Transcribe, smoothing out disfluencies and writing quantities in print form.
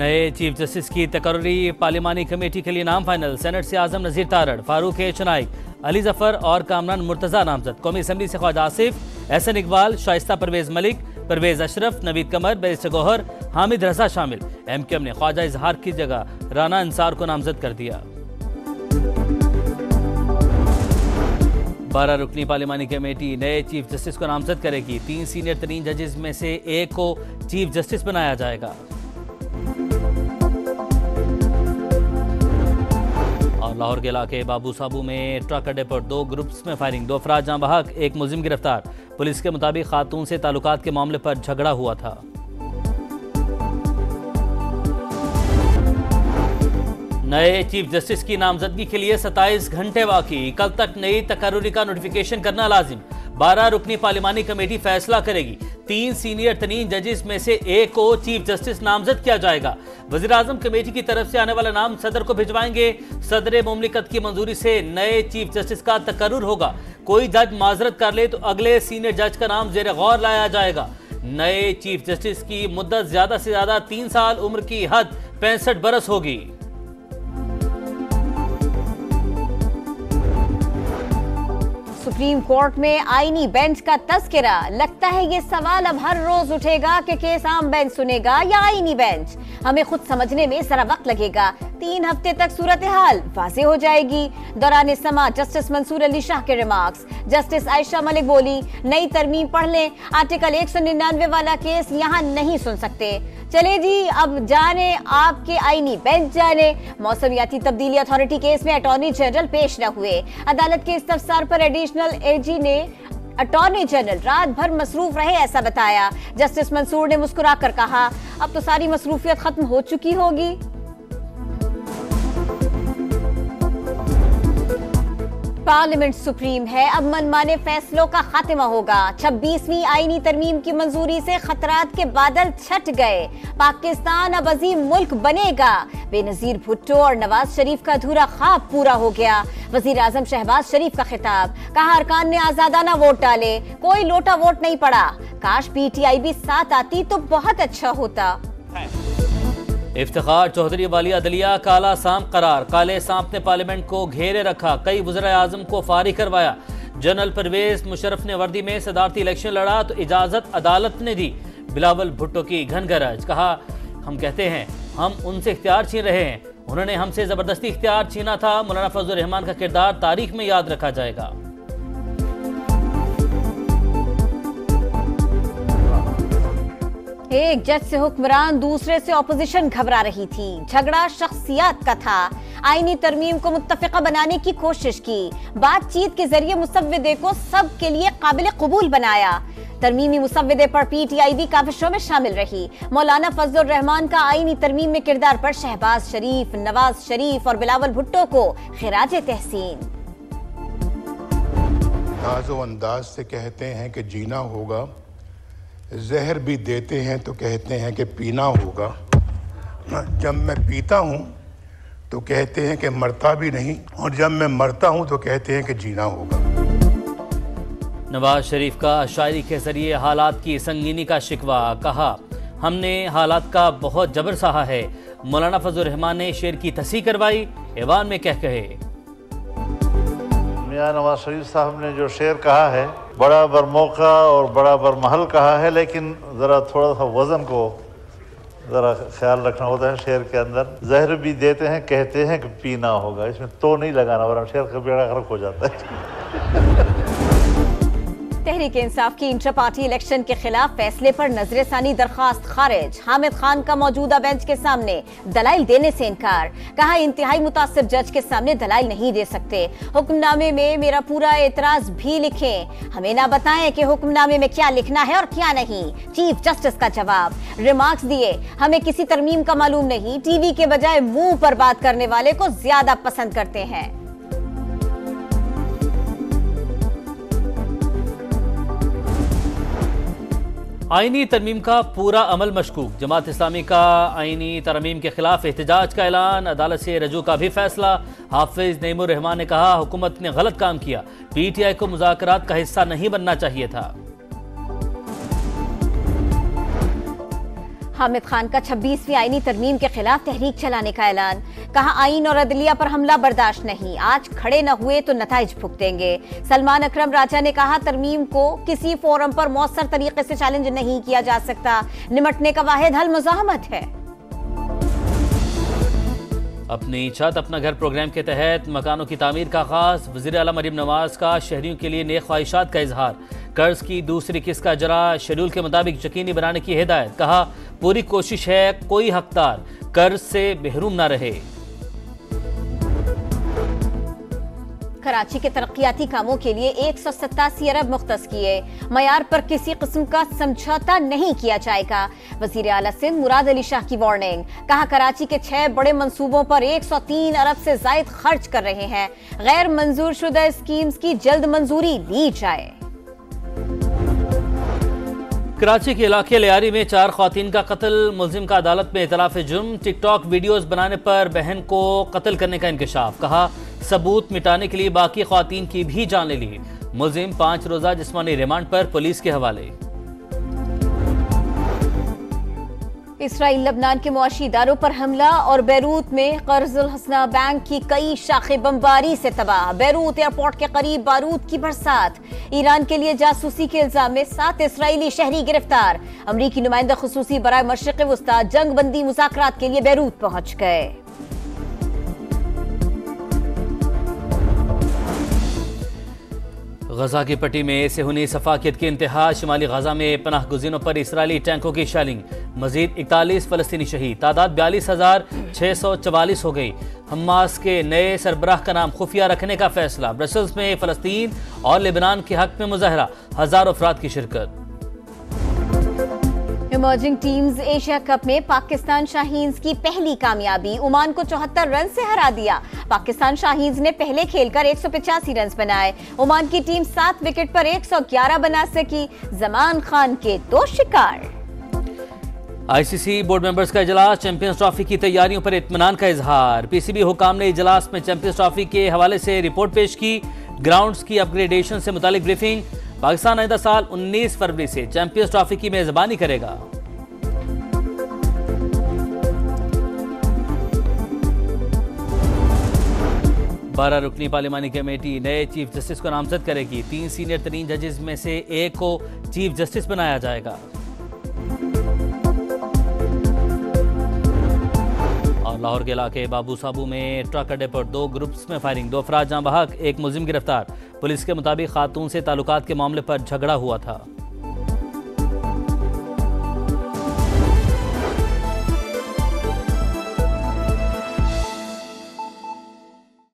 नए chief justice की तकर्री पार्लिमानी committee के लिए नाम फाइनल। सेनेट से आजम नजीर तारड़, फारूक चुनाई, अली जफर और कामरान मुर्तजा नामजद। कौमी असम्बली से ख्वाजा आसिफ, एहसन इकबाल, शाइस्ता परवेज मलिक, परवेज अशरफ, नवीद कमर, बैरिस्टर गौहर, हामिद रजा शामिल। MQM ने ख्वाजा इजहार की जगह राना अंसार को नामजद कर दिया। 12 रुकनी पार्लिमानी कमेटी नए चीफ जस्टिस को नामजद करेगी। 3 सीनियर तरीन जजेस में से एक को चीफ जस्टिस बनाया जाएगा। और लाहौर के इलाके बाबू साबू में ट्रक अड्डे पर 2 ग्रुप्स में फायरिंग, 2 अफराद जाँ बहक, 1 मुलजिम गिरफ्तार। पुलिस के मुताबिक खातून से ताल्लुकात के मामले पर झगड़ा हुआ था। नए चीफ जस्टिस की नामजदगी के लिए 27 घंटे बाकी। कल तक नई तकर्री का नोटिफिकेशन करना लाजिम। 12 रुकनी पार्लिमानी कमेटी फैसला करेगी। 3 सीनियर तरीन जजेस में से एक को चीफ जस्टिस नामजद किया जाएगा। वजीर आजम कमेटी की तरफ से आने वाला नाम सदर को भिजवाएंगे। सदर मुमलिकत की मंजूरी से नए चीफ जस्टिस का तकर्रुर होगा। कोई जज माजरत कर ले तो अगले सीनियर जज का नाम जेर गौर लाया जाएगा। नए चीफ जस्टिस की मुद्दत ज्यादा से ज्यादा 3 साल, उम्र की हद 65 बरस होगी। सुप्रीम कोर्ट में आईनी बेंच का तस्करा। लगता है ये सवाल अब हर रोज उठेगा कि केस आम बेंच सुनेगा या आईनी बेंच। हमें खुद समझने में जरा वक्त लगेगा। 3 हफ्ते तक सूरत हाल वाज़ेह हो जाएगी। दौरान समा जस्टिस मंसूर अली शाह के रिमार्क्स। जस्टिस आयशा मलिक बोली, नई तरमीम पढ़ लें, आर्टिकल 199 वाला केस यहाँ नहीं सुन सकते। चले जी, अब जाने आपके आईनी बेंच जाने। मौसमियाती तब्दीली अथॉरिटी केस में अटॉर्नी जनरल पेश न हुए। अदालत के इस्तफसार पर एडिशनल एजी ने अटॉर्नी जनरल रात भर मसरूफ रहे ऐसा बताया। जस्टिस मंसूर ने मुस्कुराकर कहा, अब तो सारी मसरूफियत खत्म हो चुकी होगी। पार्लियामेंट सुप्रीम है, अब मनमाने फैसलों का खात्मा होगा। 26वीं आईनी तरमीम की मंजूरी से खतरात के बादल छट गए। पाकिस्तान अब अजीम मुल्क बनेगा। बेनजीर भुट्टो और नवाज शरीफ का अधूरा ख्वाब पूरा हो गया। वजीर आजम शहबाज शरीफ का खिताब, कहा अरकान ने आजादाना वोट डाले, कोई लोटा वोट नहीं पड़ा। काश PTI भी साथ आती तो बहुत अच्छा होता। इफ्तिखार चौधरी वाली अदलिया काला सांप करार। काले सांप ने पार्लियामेंट को घेरे रखा, कई वज़ीर आज़म को फारिग करवाया। जनरल परवेज मुशर्रफ ने वर्दी में सदारती इलेक्शन लड़ा तो इजाजत अदालत ने दी। बिलावल भुट्टो की घनगरज, कहा हम कहते हैं हम उनसे इख्तियार छीन रहे हैं, उन्होंने हमसे जबरदस्ती इख्तियार छीना था। मौलाना फजल रहमान का किरदार तारीख में याद रखा जाएगा। एक जज से हुक्मरान, दूसरे से ऑपोजिशन घबरा रही थी। झगड़ा शख्सियत का था। आईनी तरमीम को मुत्तफिका बनाने की कोशिश की। बातचीत के जरिए मुसव्विदे को सब के लिए काबिल कबूल बनाया। तरमीमी मुसव्विदे पर PTI भी काविशों में शामिल रही। मौलाना फजल रहमान का आईनी तरमीम में किरदार पर शहबाज शरीफ, नवाज शरीफ और बिलावल भुट्टो को खिराजे तहसीन। नाज़ो अंदाज से कहते हैं कि जीना होगा, जहर भी देते हैं तो कहते हैं कि पीना होगा। जब मैं पीता हूँ तो कहते हैं कि मरता भी नहीं, और जब मैं मरता हूँ तो कहते हैं कि जीना होगा। नवाज शरीफ का शायरी के जरिए हालात की संगीनी का शिकवा, कहा हमने हालात का बहुत जबर सहा है। मौलाना फजल रहमान ने शेर की तस्हीह करवाई, ऐवान में कह कहे। मियां नवाज शरीफ साहब ने जो शेर कहा है, बड़ा बर मौका और बड़ा बर महल कहा है, लेकिन ज़रा थोड़ा सा वज़न को ज़रा ख्याल रखना होता है। शेर के अंदर जहर भी देते हैं, कहते हैं कि पीना होगा, इसमें तो नहीं लगाना वरना शेर का बेड़ा गर्क हो जाता है। तहरीक इंसाफ की इंटर पार्टी इलेक्शन के खिलाफ फैसले पर नजरसानी दरखास्त खारिज। हामिद खान का मौजूदा बेंच के सामने दलाइल देने से इनकार। कहा इंतहाई मुतासिब जज के सामने दलाइल नहीं दे सकते। हुक्मनामे में मेरा पूरा एतराज भी लिखें, हमें ना बताएं कि हुक्मनामे में क्या लिखना है और क्या नहीं। चीफ जस्टिस का जवाब, रिमार्क्स दिए, हमें किसी तरमीम का मालूम नहीं, टीवी के बजाय मुंह पर बात करने वाले को ज्यादा पसंद करते हैं। आईनी तरमीम का पूरा अमल मशकूक। जमात इस्लामी का आईनी तरमीम के खिलाफ एहतजाज का ऐलान, अदालत से रजू का भी फैसला। हाफिज नईमुर रहमान ने कहा हुकूमत ने गलत काम किया, PTI को मुज़ाकरात का हिस्सा नहीं बनना चाहिए था। हामिद खान का 26वीं आईनी तरमीम के खिलाफ तहरीक चलाने का ऐलान। कहा, आईन और अदलिया पर हमला बर्दाश्त नहीं, आज खड़े न हुए तो नताइज भुगतेंगे। सलमान अकरम राजा ने कहा, तरमीम को किसी फोरम पर मौसर तरीके से चैलेंज नहीं किया जा सकता, निमटने का वाहिद हल मुज़ाहमत है। अपनी छत अपना घर प्रोग्राम के तहत मकानों की तामीर का आगाज। वज़ीर आला मरीम नवाज का शहरियों के लिए नेक ख्वाहिशात का इजहार। कर्ज की दूसरी किस्त का इजरा शेड्यूल के मुताबिक यकीनी बनाने की हिदायत। कहा, पूरी कोशिश है कोई हकदार कर्ज से महरूम न रहे। कराची के तरक्याती कामों के लिए 187 अरब मुख्तस किए। मयार पर किसी किस्म का समझौता नहीं किया जाएगा। वजीर आला सिंध मुराद अली शाह की वार्निंग। कहा, कराची के 6 बड़े मंसूबों पर 103 अरब से जायद खर्च कर रहे हैं। गैर मंजूर शुदा स्कीम्स की जल्द मंजूरी ली जाए। कराची के इलाके लियारी में 4 ख्वातीन का कत्ल। मुलजिम का अदालत में इतराफ जुर्म। टिकटॉक वीडियोस बनाने पर बहन को कत्ल करने का इंकशाफ। कहा, सबूत मिटाने के लिए बाकी ख्वातीन की भी जान ले ली। मुलजिम 5 रोजा जिस्मानी रिमांड पर पुलिस के हवाले। इसराइल लबनान के मुआशी इदारों पर हमला और बैरूत में कर्जुल हसना बैंक की कई शाखें बमबारी से तबाह। बैरूत एयरपोर्ट के करीब बारूद की बरसात। ईरान के लिए जासूसी के इल्जाम में 7 इसराइली शहरी गिरफ्तार। अमरीकी नुमाइंदा खुसूसी बराए मशरिक़ वस्ता जंग बंदी मुज़ाकरात के लिए बैरूत पहुंच गए। गजा की पट्टी में सेहूनी सफाकियत की इंतहा। शिमाली गजा में पनाह गुज़ीरों पर इसराइली टैंकों की शेलिंग। मजीद 41 फलस्तीनी शहीद। तादाद 42,644 हो गई। हमास के नए सरबराह का नाम खुफिया रखने का फैसला। ब्रसल्स में फलस्तीन और लेबनान के हक में मुजाहरा। हजारों अफराद की शिरकत। इमर्जिंग टीम्स एशिया कप में पाकिस्तान शाहीन्स की पहली कामयाबी। ओमान को 74 रन से हरा दिया। पाकिस्तान शाहीन्स ने पहले खेलकर 185 रन बनाए। ओमान की टीम 7 विकेट पर 111 बना सकी। जमान खान के 2 शिकार। आईसीसी बोर्ड मेंबर्स का इजलास। चैंपियंस ट्रॉफी की तैयारियों पर इत्मीनान का इजहार। पीसीबी हुकाम ने इजलास में चैंपियंस ट्रॉफी के हवाले से रिपोर्ट पेश की। ग्राउंड्स की अपग्रेडेशन से मुतालिक ब्रीफिंग। पाकिस्तान आइंदा साल 19 फरवरी से चैंपियंस ट्रॉफी की मेजबानी करेगा। बारह रुकनी पार्लिमानी कमेटी नए चीफ जस्टिस को नामजद करेगी। 3 सीनियर तरीन जजेस में से एक को चीफ जस्टिस बनाया जाएगा। और लाहौर के इलाके बाबू साबू में ट्रक अड्डे पर 2 ग्रुप्स में फायरिंग। 2 अफराद जाँ बहक, 1 मुलजिम गिरफ्तार। पुलिस के मुताबिक खातून से ताल्लुकात के मामले पर झगड़ा हुआ था।